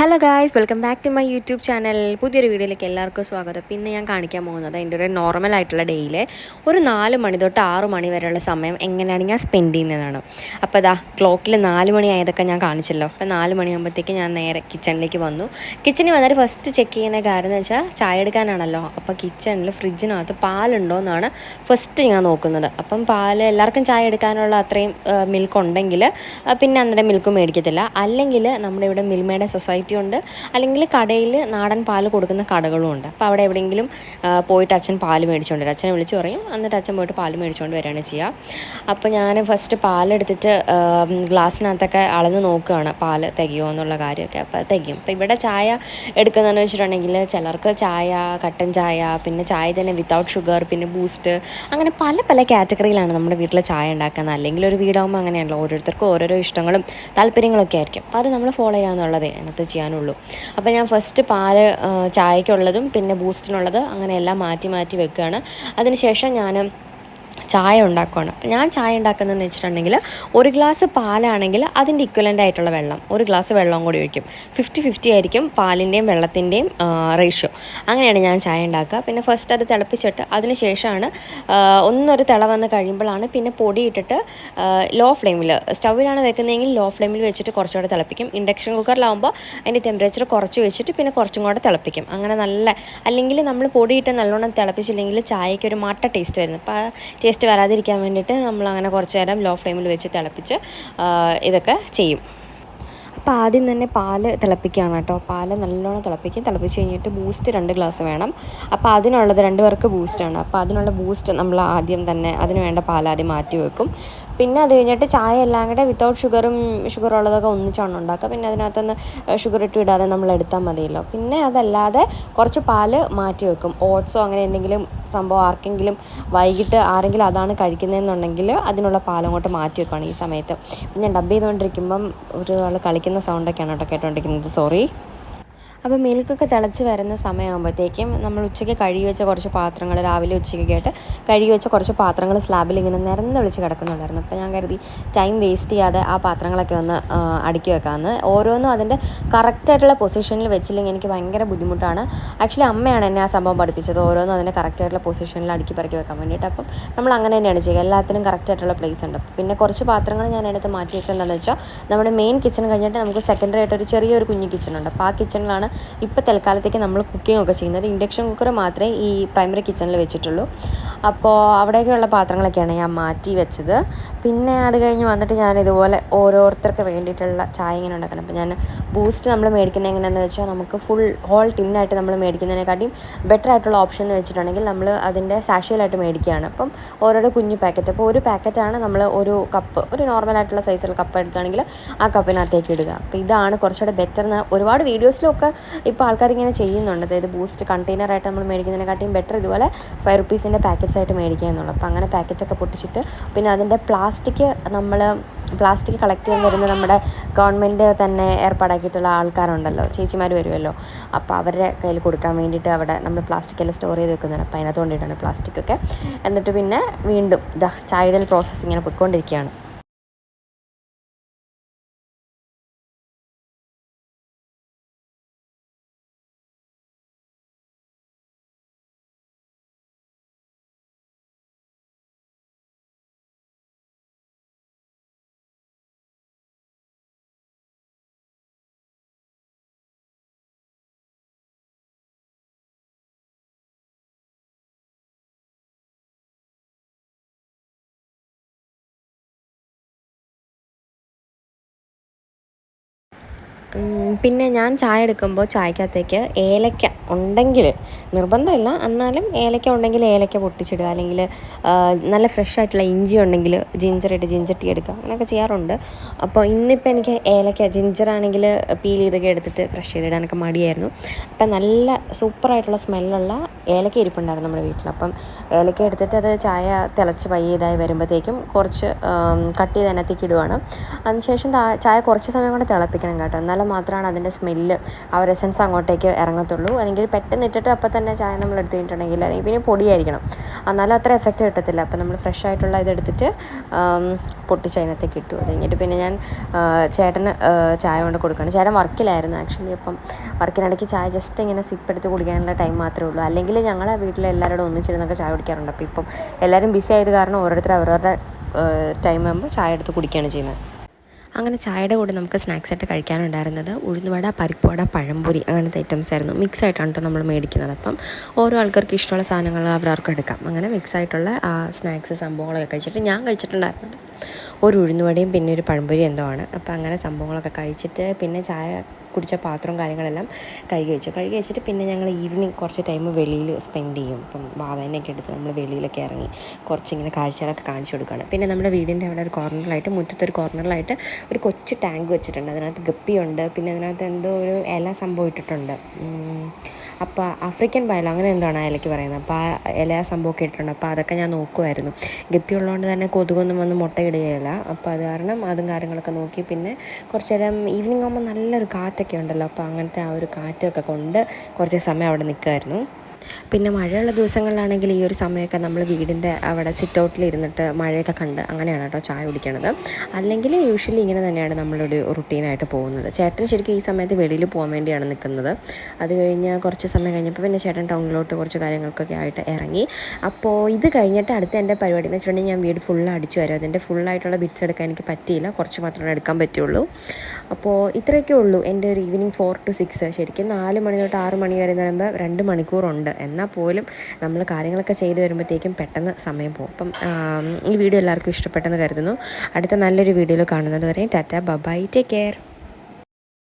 Hello guys, welcome back to my YouTube channel. പുതിയൊരു വീഡിയോയിലേക്ക് എല്ലാവർക്കും സ്വാഗതം. പിന്നെ ഞാൻ കാണിക്കാൻ പോകുന്നത് എൻ്റെ ഒരു നോർമലായിട്ടുള്ള ഡേയിലെ ഒരു 4 മണി തൊട്ട് 6 മണി വരെയുള്ള സമയം എങ്ങനെയാണ് ഞാൻ സ്പെൻഡ് ചെയ്യുന്നതാണ്. അപ്പോൾ അതാ ക്ലോക്കിൽ 4 മണി ആയതൊക്കെ ഞാൻ കാണിച്ചല്ലോ. അപ്പോൾ 4 മണിയാകുമ്പോഴത്തേക്ക് ഞാൻ നേരെ കിച്ചണിലേക്ക് വന്നു. കിച്ചണിൽ വന്നിട്ട് ഫസ്റ്റ് ചെക്ക് ചെയ്യുന്ന കാര്യം എന്ന് വെച്ചാൽ ചായ എടുക്കാനാണല്ലോ. അപ്പോൾ കിച്ചണിൽ ഫ്രിഡ്ജിനകത്ത് പാലുണ്ടോ എന്നാണ് ഫസ്റ്റ് ഞാൻ നോക്കുന്നത്. അപ്പം പാൽ എല്ലാവർക്കും ചായ എടുക്കാനുള്ള അത്രയും മിൽക്ക് ഉണ്ടെങ്കിൽ പിന്നെ അന്നേരം മിൽക്ക് മേടിക്കത്തില്ല. അല്ലെങ്കിൽ നമ്മുടെ ഇവിടെ മിൽമയുടെ സൊസൈറ്റി ഉണ്ട്, അല്ലെങ്കിൽ കടയിൽ നാടൻ പാൽ കൊടുക്കുന്ന കടകളും ഉണ്ട്. അപ്പോൾ അവിടെ എവിടെയെങ്കിലും പോയിട്ട് അച്ഛൻ പാൽ മേടിച്ചുകൊണ്ട് വരും. അച്ഛനെ വിളിച്ച് പറയും, എന്നിട്ട് അച്ഛൻ പോയിട്ട് പാൽ മേടിച്ചുകൊണ്ട് വരികയാണ് ചെയ്യുക. അപ്പോൾ ഞാൻ ഫസ്റ്റ് പാലെടുത്തിട്ട് ഗ്ലാസ്സിനകത്തൊക്കെ അളന്ന് നോക്കുകയാണ് പാൽ തികയുമോ എന്നുള്ള കാര്യമൊക്കെ. അപ്പോൾ തികയും. അപ്പോൾ ഇവിടെ ചായ എടുക്കുന്നതെന്ന് വെച്ചിട്ടുണ്ടെങ്കിൽ ചിലർക്ക് ചായ, കട്ടൻ ചായ, പിന്നെ ചായ തന്നെ വിത്തൗട്ട് ഷുഗർ, പിന്നെ ബൂസ്റ്റ്, അങ്ങനെ പല പല കാറ്റഗറിയിലാണ് നമ്മുടെ വീട്ടിൽ ചായ ഉണ്ടാക്കുന്നത്. അല്ലെങ്കിൽ ഒരു വീടാകുമ്പോൾ അങ്ങനെയാണല്ലോ, ഓരോരുത്തർക്കും ഓരോരോ ഇഷ്ടങ്ങളും താല്പര്യങ്ങളൊക്കെ ആയിരിക്കും. അപ്പോൾ അത് നമ്മൾ ഫോളോ ചെയ്യാമെന്നുള്ളതേ അതിനകത്ത് ചെയ്യാനുള്ളൂ. അപ്പോൾ ഞാൻ ഫസ്റ്റ് പാല് ചായക്കുള്ളതും പിന്നെ ബൂസ്റ്റിനുള്ളത് അങ്ങനെ എല്ലാം മാറ്റി മാറ്റി വെക്കുകയാണ്. അതിനുശേഷം ഞാൻ ചായ ഉണ്ടാക്കുകയാണ്. അപ്പോൾ ഞാൻ ചായ ഉണ്ടാക്കുന്നതെന്ന് വെച്ചിട്ടുണ്ടെങ്കിൽ ഒരു ഗ്ലാസ് പാലാണെങ്കിൽ അതിൻ്റെ ഇക്വലൻ്റ് ആയിട്ടുള്ള വെള്ളം, ഒരു ഗ്ലാസ് വെള്ളം കൂടി ഒഴിക്കും. 50-50 ആയിരിക്കും പാലിൻ്റെയും വെള്ളത്തിൻ്റെയും റേഷ്യോ. അങ്ങനെയാണ് ഞാൻ ചായ ഉണ്ടാക്കുക. പിന്നെ ഫസ്റ്റ് അത് തിളപ്പിച്ചിട്ട് അതിന് ശേഷമാണ് ഒന്നൊരു തിള വന്ന് കഴിയുമ്പോഴാണ് പിന്നെ പൊടി ഇട്ടിട്ട് ലോ ഫ്ലെയിമിൽ, സ്റ്റൗവിലാണ് വെക്കുന്നതെങ്കിൽ ലോ ഫ്ലെയിമിൽ വെച്ചിട്ട് കുറച്ചുകൂടെ തിളപ്പിക്കും. ഇൻഡക്ഷൻ കുക്കറിലാവുമ്പോൾ അതിൻ്റെ ടെമ്പറേച്ചർ കുറച്ച് വെച്ചിട്ട് പിന്നെ കുറച്ചും കൂടെ തിളപ്പിക്കും. അങ്ങനെ നല്ല, അല്ലെങ്കിൽ നമ്മൾ പൊടിയിട്ട് നല്ലോണം തിളപ്പിച്ചില്ലെങ്കിൽ ചായയ്ക്ക് ഒരു മട്ട ടേസ്റ്റ് വരുന്നു. അപ്പോൾ ടേസ്റ്റ് വരാതിരിക്കാൻ വേണ്ടിയിട്ട് നമ്മളങ്ങനെ കുറച്ച് നേരം ലോ ഫ്ലെയിമിൽ വെച്ച് തിളപ്പിച്ച് ഇതൊക്കെ ചെയ്യും. അപ്പോൾ ആദ്യം തന്നെ പാല് തിളപ്പിക്കുകയാണ് കേട്ടോ. പാല് നല്ലോണം തിളപ്പിക്കും. തിളപ്പിച്ച് കഴിഞ്ഞിട്ട് ബൂസ്റ്റ് 2 ഗ്ലാസ് വേണം. അപ്പോൾ അതിനുള്ളത് 2 പേർക്ക് ബൂസ്റ്റാണ്. അപ്പോൾ അതിനുള്ള ബൂസ്റ്റ് നമ്മൾ ആദ്യം തന്നെ അതിന് വേണ്ട പാൽ ആദ്യം മാറ്റി വെക്കും. പിന്നെ അത് കഴിഞ്ഞിട്ട് ചായ എല്ലാം കൂടെ വിത്തൗട്ട് ഷുഗറുള്ളതൊക്കെ ഒന്നിച്ചാണ് ഉണ്ടാക്കുക. പിന്നെ അതിനകത്തുനിന്ന് ഷുഗർ ഇട്ട് ഇടാതെ നമ്മൾ എടുത്താൽ മതിയല്ലോ. പിന്നെ അതല്ലാതെ കുറച്ച് പാല് മാറ്റി വെക്കും. ഓട്സോ അങ്ങനെ എന്തെങ്കിലും സംഭവം ആർക്കെങ്കിലും വൈകിട്ട് ആരെങ്കിലും അതാണ് കഴിക്കുന്നതെന്നുണ്ടെങ്കിൽ അതിനുള്ള പാലങ്ങോട്ട് മാറ്റി വെക്കുകയാണ് ഈ സമയത്ത്. ഞാൻ ഡബ് ചെയ്തുകൊണ്ടിരിക്കുമ്പം ഒരാൾ കളിക്കുന്ന സൗണ്ടൊക്കെയാണ് കേട്ടോ കേട്ടോണ്ടിരിക്കുന്നത്, സോറി. അപ്പോൾ മിൽക്കൊക്കെ തിളച്ച് വരുന്ന സമയമാകുമ്പോഴത്തേക്കും നമ്മൾ ഉച്ചയ്ക്ക് കഴുകി വെച്ച കുറച്ച് പാത്രങ്ങൾ, രാവിലെ ഉച്ചയ്ക്കൊക്കെ ആയിട്ട് കഴുകി വെച്ച കുറച്ച് പാത്രങ്ങൾ സ്ലാബിൽ ഇങ്ങനെ നിരന്ന് വിളിച്ച് കിടക്കുന്നുണ്ടായിരുന്നു. അപ്പോൾ ഞാൻ കരുതി ടൈം വേസ്റ്റ് ചെയ്യാതെ ആ പാത്രങ്ങളൊക്കെ ഒന്ന് അടുക്കി വെക്കാമെന്ന്. ഓരോന്നും അതിൻ്റെ കറക്റ്റായിട്ടുള്ള പൊസിഷനിൽ വെച്ചില്ലെങ്കിൽ എനിക്ക് ഭയങ്കര ബുദ്ധിമുട്ടാണ്. ആക്ച്വലി അമ്മയാണ് എന്നെ ആ സംഭവം പഠിപ്പിച്ചത്, ഓരോന്നും അതിൻ്റെ കറക്റ്റായിട്ടുള്ള പൊസിഷനിൽ അടുക്കി പറക്കി വെക്കാൻ വേണ്ടിയിട്ട്. അപ്പം നമ്മൾ അങ്ങനെ തന്നെയാണ് ചെയ്യുക, എല്ലാത്തിനും കറക്റ്റായിട്ടുള്ള പ്ലേസ് ഉണ്ട്. പിന്നെ കുറച്ച് പാത്രങ്ങൾ ഞാൻ എടുത്ത് മാറ്റി വെച്ചെന്താണെന്ന് വെച്ചാൽ നമ്മുടെ മെയിൻ കിച്ചൺ കഴിഞ്ഞിട്ട് നമുക്ക് സെക്കൻഡറി ആയിട്ടൊരു ചെറിയൊരു കുഞ്ഞു കിച്ചണുണ്ട്. അപ്പോൾ ആ കിച്ചണിലാണ് ഇപ്പോൾ തൽക്കാലത്തേക്ക് നമ്മൾ കുക്കിംഗ് ഒക്കെ ചെയ്യുന്നത്. ഇൻഡക്ഷൻ കുക്കർ മാത്രമേ ഈ പ്രൈമറി കിച്ചണിൽ വെച്ചിട്ടുള്ളൂ. അപ്പോൾ അവിടെയൊക്കെയുള്ള പാത്രങ്ങളൊക്കെയാണ് ഞാൻ മാറ്റി വെച്ചത്. പിന്നെ അത് കഴിഞ്ഞ് വന്നിട്ട് ഞാൻ ഇതുപോലെ ഓരോരുത്തർക്ക് വേണ്ടിയിട്ടുള്ള ചായ ഇങ്ങനെ ഉണ്ടാക്കണം. അപ്പോൾ ഞാൻ ബൂസ്റ്റ് നമ്മൾ മേടിക്കുന്നത് എങ്ങനെയാണെന്ന് വെച്ചാൽ നമുക്ക് ഫുൾ ഹോൾ ടിന്നായിട്ട് നമ്മൾ മേടിക്കുന്നതിനെക്കാട്ടിയും ബെറ്റർ ആയിട്ടുള്ള ഓപ്ഷൻ എന്ന് വെച്ചിട്ടുണ്ടെങ്കിൽ നമ്മൾ അതിൻ്റെ സാഷയിലായിട്ട് മേടിക്കുകയാണ്. അപ്പം ഓരോരോ കുഞ്ഞു പാക്കറ്റ്, അപ്പോൾ ഒരു പാക്കറ്റാണ് നമ്മൾ ഒരു കപ്പ്, ഒരു നോർമലായിട്ടുള്ള സൈസിലുള്ള കപ്പ് എടുക്കുകയാണെങ്കിൽ ആ കപ്പിനകത്തേക്ക് ഇടുക. അപ്പോൾ ഇതാണ് കുറച്ചുകൂടെ ബെറ്റർ എന്ന് ഒരുപാട് വീഡിയോസിലൊക്കെ ഇപ്പോൾ ആൾക്കാരിങ്ങനെ ചെയ്യുന്നുണ്ട്. അതായത് ബൂസ്റ്റ് കണ്ടെയ്നറായിട്ട് നമ്മൾ മേടിക്കുന്നതിനെക്കാട്ടിയും ബെറ്റർ ഇതുപോലെ 5 റുപ്പീസിൻ്റെ പാക്കറ്റ്സ് ആയിട്ട് മേടിക്കുക എന്നുള്ളത്. അപ്പോൾ അങ്ങനെ പാക്കറ്റൊക്കെ പൊട്ടിച്ചിട്ട് പിന്നെ അതിൻ്റെ പ്ലാസ്റ്റിക് കളക്ട് ചെയ്യാൻ വരുന്ന നമ്മുടെ ഗവൺമെൻറ് തന്നെ ഏർപ്പാടാക്കിയിട്ടുള്ള ആൾക്കാരുണ്ടല്ലോ, ചേച്ചിമാർ വരുമല്ലോ. അപ്പോൾ അവരുടെ കയ്യിൽ കൊടുക്കാൻ വേണ്ടിയിട്ട് അവിടെ നമ്മൾ പ്ലാസ്റ്റിക്കെല്ലാം സ്റ്റോർ ചെയ്ത് വെക്കുന്നുണ്ട്. അപ്പോൾ അതിനകത്ത് കൊണ്ടിട്ടാണ് പ്ലാസ്റ്റിക്കൊക്കെ. എന്നിട്ട് പിന്നെ വീണ്ടും ചായയുടെ പ്രോസസ്സ് ഇങ്ങനെ പോയിക്കൊണ്ടിരിക്കുകയാണ്. പിന്നെ ഞാൻ ചായ എടുക്കുമ്പോൾ ചായക്കകത്തേക്ക് ഏലക്ക ഉണ്ടെങ്കിൽ, നിർബന്ധമില്ല, എന്നാലും ഏലക്ക ഉണ്ടെങ്കിൽ ഏലക്ക പൊട്ടിച്ചിടുക, അല്ലെങ്കിൽ നല്ല ഫ്രഷ് ആയിട്ടുള്ള ഇഞ്ചി ഉണ്ടെങ്കിൽ ജിഞ്ചർ ടീ എടുക്കുക, അങ്ങനെയൊക്കെ ചെയ്യാറുണ്ട്. അപ്പോൾ ഇന്നിപ്പോൾ എനിക്ക് ഏലക്ക, ജിഞ്ചറാണെങ്കിൽ പീൽ ചെയ്തൊക്കെ എടുത്തിട്ട് ക്രഷ് ചെയ്തിടാനൊക്കെ മടിയായിരുന്നു. അപ്പം നല്ല സൂപ്പറായിട്ടുള്ള സ്മെല്ലുള്ള ഏലക്ക ഇരിപ്പുണ്ടായിരുന്നു നമ്മുടെ വീട്ടിൽ. അപ്പം ഏലക്ക എടുത്തിട്ട് അത് ചായ തിളച്ച് പയ്യതായി വരുമ്പോഴത്തേക്കും കുറച്ച് കട്ട് ചെയ്ത് അതിനകത്തേക്ക് ഇടുവാണ്. അതിനുശേഷം ചായ കുറച്ച് സമയം കൂടെ തിളപ്പിക്കണം കേട്ടോ, എന്നാലും എന്നാലും മാത്രമാണ് അതിൻ്റെ സ്മെല്ല് ആ ഒരു എസൻസ് അങ്ങോട്ടേക്ക് ഇറങ്ങത്തുള്ളൂ. അല്ലെങ്കിൽ പെട്ടെന്ന് ഇട്ടിട്ട് അപ്പം തന്നെ ചായ നമ്മൾ എടുത്ത് കഴിഞ്ഞിട്ടുണ്ടെങ്കിൽ അല്ലെങ്കിൽ പിന്നെ പൊടിയായിരിക്കണം, എന്നാലും അത്ര എഫക്റ്റ് കിട്ടത്തില്ല. അപ്പം നമ്മൾ ഫ്രഷ് ആയിട്ടുള്ള ഇതെടുത്തിട്ട് പൊട്ടിച്ച് അതിനകത്തേക്ക് ഇട്ടു. അത് കഴിഞ്ഞിട്ട് പിന്നെ ഞാൻ ചേട്ടന് ചായ കൊണ്ട് കൊടുക്കുകയാണ്. ചേട്ടൻ വർക്കിലായിരുന്നു ആക്ച്വലി. അപ്പം വർക്കിനിടയ്ക്ക് ചായ ജസ്റ്റ് ഇങ്ങനെ സിപ്പ് എടുത്ത് കുടിക്കാനുള്ള ടൈം മാത്രമേ ഉള്ളൂ. അല്ലെങ്കിൽ ഞങ്ങളെ വീട്ടിലെല്ലാവരോടും ഒന്നിച്ചിരുന്നൊക്കെ ചായ കുടിക്കാറുണ്ട്. അപ്പോൾ ഇപ്പം എല്ലാവരും ബിസി ആയത് കാരണം ഓരോരുത്തർ അവരവരുടെ ടൈം ആകുമ്പോൾ ചായ എടുത്ത് കുടിക്കുകയാണ് ചെയ്യുന്നത്. അങ്ങനെ ചായയുടെ കൂടെ നമുക്ക് സ്നാക്സായിട്ട് കഴിക്കാനുണ്ടായിരുന്നത് ഉഴുന്നുവട, പരിപ്പുവട, പഴംപൊരി അങ്ങനത്തെ ഐറ്റംസ് ആയിരുന്നു. മിക്സ് ആയിട്ടാണ് കേട്ടോ നമ്മൾ മേടിക്കുന്നത്. അപ്പം ഓരോ ആൾക്കാർക്ക് ഇഷ്ടമുള്ള സാധനങ്ങൾ അവരവർക്ക് എടുക്കാം. അങ്ങനെ മിക്സ് ആയിട്ടുള്ള സ്നാക്സ് സംഭവങ്ങളൊക്കെ കഴിച്ചിട്ട് ഞാൻ കഴിച്ചിട്ടുണ്ടായിരുന്നത് ഒരു ഉഴുന്നുവടയും പിന്നെ ഒരു പഴംപൊരി എന്തോ ആണ്. അപ്പോൾ അങ്ങനെ സംഭവങ്ങളൊക്കെ കഴിച്ചിട്ട് പിന്നെ ചായ കുടിച്ച പാത്രവും കാര്യങ്ങളെല്ലാം കഴുകി വെച്ചിട്ട് പിന്നെ ഞങ്ങൾ ഈവനിങ് കുറച്ച് ടൈം വെളിയിൽ സ്പെൻഡ് ചെയ്യും. ഇപ്പം വാവേനെയൊക്കെ എടുത്ത് നമ്മൾ വെളിയിലൊക്കെ ഇറങ്ങി കുറച്ചിങ്ങനെ കാഴ്ചകളൊക്കെ കാണിച്ചു കൊടുക്കുകയാണ്. പിന്നെ നമ്മുടെ വീടിൻ്റെ അവിടെ ഒരു കോർണറിലായിട്ട്, മുറ്റത്തൊരു കോർണറിലായിട്ട് ഒരു കൊച്ചു ടാങ്ക് വെച്ചിട്ടുണ്ട്. അതിനകത്ത് ഗപ്പിയുണ്ട്, പിന്നെ അതിനകത്ത് എന്തോ ഒരു ഇല സംഭവം ഇട്ടിട്ടുണ്ട്. അപ്പോൾ ആഫ്രിക്കൻ ബയലോ അങ്ങനെ എന്താണ് ആ ഇലയ്ക്ക് പറയുന്നത്. അപ്പോൾ ആ ഇല സംഭവമൊക്കെ ഇട്ടിട്ടുണ്ട്. അപ്പോൾ അതൊക്കെ ഞാൻ നോക്കുമായിരുന്നു. ഗപ്പി ഉള്ളതുകൊണ്ട് തന്നെ കൊതുകൊന്നും വന്ന് മുട്ടയിടുകയില്ല. അപ്പോൾ അത് കാരണം അതും കാര്യങ്ങളൊക്കെ നോക്കി പിന്നെ കുറച്ച് നേരം ഈവനിങ് ആകുമ്പോൾ നല്ലൊരു കാറ്റൊക്കെ ഉണ്ടല്ലോ, അപ്പോൾ അങ്ങനത്തെ ആ ഒരു കാറ്റൊക്കെ കൊണ്ട് കുറച്ച് സമയം അവിടെ നിൽക്കുമായിരുന്നു. പിന്നെ മഴയുള്ള ദിവസങ്ങളിലാണെങ്കിൽ ഈ ഒരു സമയമൊക്കെ നമ്മൾ വീടിൻ്റെ അവിടെ സിറ്റ് ഔട്ടിൽ ഇരുന്നിട്ട് മഴയൊക്കെ കണ്ട് അങ്ങനെയാണ് കേട്ടോ ചായ കുടിക്കണത്. അല്ലെങ്കിൽ യൂഷ്വലി ഇങ്ങനെ തന്നെയാണ് നമ്മളൊരു റുട്ടീനായിട്ട് പോകുന്നത്. ചേട്ടൻ ശരിക്കും ഈ സമയത്ത് വെളിയിൽ പോകാൻ വേണ്ടിയാണ് നിൽക്കുന്നത്. അത് കഴിഞ്ഞ് കുറച്ച് സമയം കഴിഞ്ഞപ്പോൾ പിന്നെ ചേട്ടൻ ടൗണിലോട്ട് കുറച്ച് കാര്യങ്ങൾക്കൊക്കെ ആയിട്ട് ഇറങ്ങി. അപ്പോൾ ഇത് കഴിഞ്ഞിട്ട് അടുത്ത എൻ്റെ പരിപാടി എന്ന് വെച്ചിട്ടുണ്ടെങ്കിൽ ഞാൻ വീട് ഫുള്ള് അടിച്ചു വരും. അതിൻ്റെ ഫുള്ളായിട്ടുള്ള ബിറ്റ്സ് എടുക്കാൻ എനിക്ക് പറ്റിയില്ല, കുറച്ച് മാത്രമേ എടുക്കാൻ പറ്റുള്ളൂ. അപ്പോൾ ഇത്രയൊക്കെ ഉള്ളൂ എൻ്റെ ഒരു ഈവനിങ് 4 to 6. ശരിക്കും 4 മണി തൊട്ട് 6 മണി വരെ എന്ന് പറയുമ്പോൾ 2 മണിക്കൂറുണ്ട്. എന്നാൽ പോലും നമ്മൾ കാര്യങ്ങളൊക്കെ ചെയ്ത് വരുമ്പോഴത്തേക്കും പെട്ടെന്ന് സമയം പോകും. അപ്പം ഈ വീഡിയോ എല്ലാവർക്കും ഇഷ്ടപ്പെട്ടെന്ന് കരുതുന്നു. അടുത്ത നല്ലൊരു വീഡിയോയിൽ കാണുന്നത് വരെ ടാറ്റ ബൈ, ടേക്ക് കെയർ.